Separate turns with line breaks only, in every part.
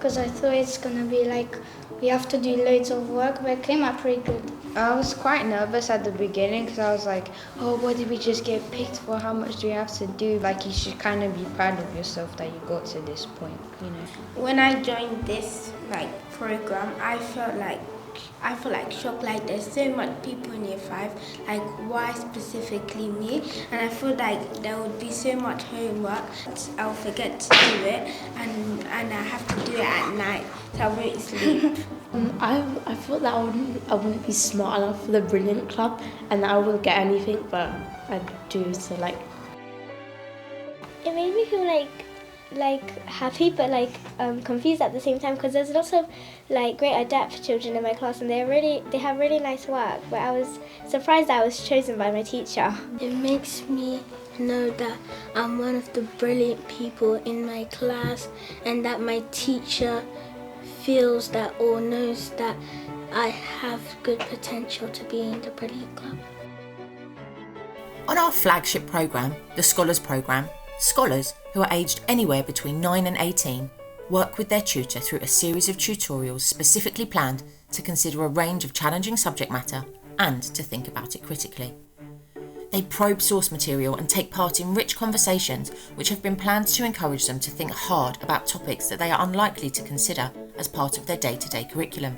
because I thought it's going to be like we have to do loads of work, but it came out pretty good.
I was quite nervous at the beginning because I was like, oh, what did we just get picked for? How much do we have to do? Like, you should kind of be proud of yourself that you got to this point, you know.
When I joined this program, I felt like shocked. Like, there's so much people in year 5. Like, why specifically me? And I feel like there would be so much homework. I'll forget to do it, and I have to do it at night, so I won't sleep.
I thought that I wouldn't be smart enough for the Brilliant Club, and that I wouldn't get anything, but I do. So
it made me feel like happy, but confused at the same time, because there's lots of great adept children in my class, and they have really nice work. But I was surprised that I was chosen by my teacher.
It makes me know that I'm one of the brilliant people in my class, and that my teacher feels that or knows that I have good potential to be in the Brilliant Club.
On our flagship programme, the Scholars Programme, scholars who are aged anywhere between 9 and 18 work with their tutor through a series of tutorials specifically planned to consider a range of challenging subject matter and to think about it critically. They probe source material and take part in rich conversations which have been planned to encourage them to think hard about topics that they are unlikely to consider as part of their day-to-day curriculum.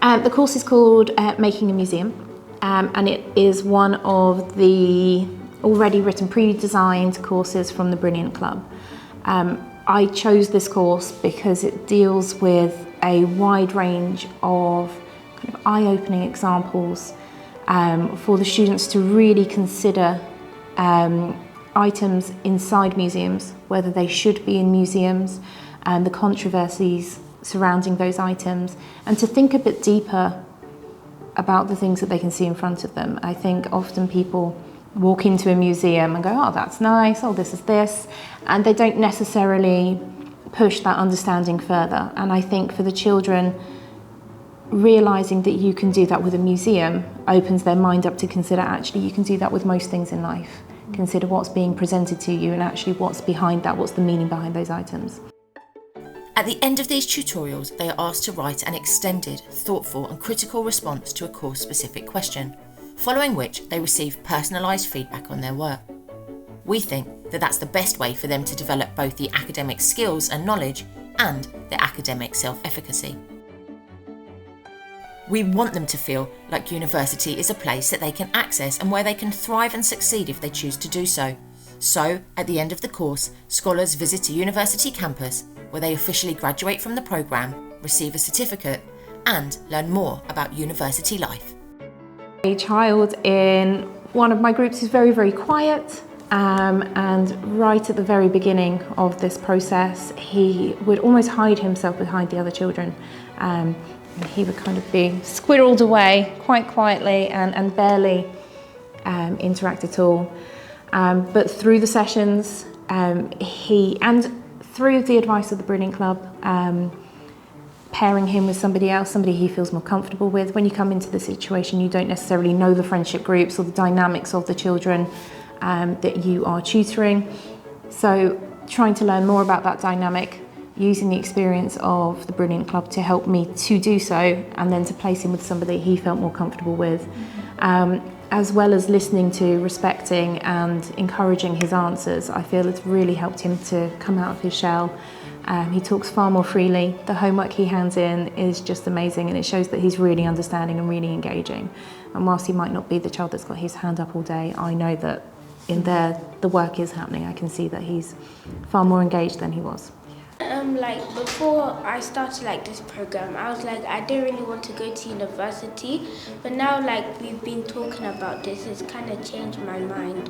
The course is called Making a Museum, and it is one of the already written pre-designed courses from the Brilliant Club. I chose this course because it deals with a wide range of kind of eye-opening examples for the students to really consider items inside museums, whether they should be in museums, and the controversies surrounding those items, and to think a bit deeper about the things that they can see in front of them. I think often people walk into a museum and go, oh, that's nice, oh, this is this, and they don't necessarily push that understanding further. And I think for the children, realising that you can do that with a museum opens their mind up to consider actually you can do that with most things in life. Consider what's being presented to you and actually what's behind that, what's the meaning behind those items.
At the end of these tutorials, they are asked to write an extended, thoughtful and critical response to a course-specific question, following which they receive personalised feedback on their work. We think that that's the best way for them to develop both the academic skills and knowledge and the academic self-efficacy. We want them to feel like university is a place that they can access and where they can thrive and succeed if they choose to do so. So, at the end of the course, scholars visit a university campus where they officially graduate from the programme, receive a certificate, and learn more about university life.
A child in one of my groups is very, very quiet, and right at the very beginning of this process, he would almost hide himself behind the other children. He would kind of be squirreled away quite quietly and barely interact at all. But through the sessions, through the advice of the Brilliant Club, pairing him with somebody else, somebody he feels more comfortable with. When you come into the situation, you don't necessarily know the friendship groups or the dynamics of the children that you are tutoring. So trying to learn more about that dynamic, using the experience of the Brilliant Club to help me to do so, and then to place him with somebody he felt more comfortable with, as well as listening to, respecting and encouraging his answers. I feel it's really helped him to come out of his shell. He talks far more freely. The homework he hands in is just amazing, and it shows that he's really understanding and really engaging. And whilst he might not be the child that's got his hand up all day, I know that in there the work is happening. I can see that he's far more engaged than he was.
Before I started this program, I was I don't really want to go to university, but now we've been talking about this, it's kind of changed my mind.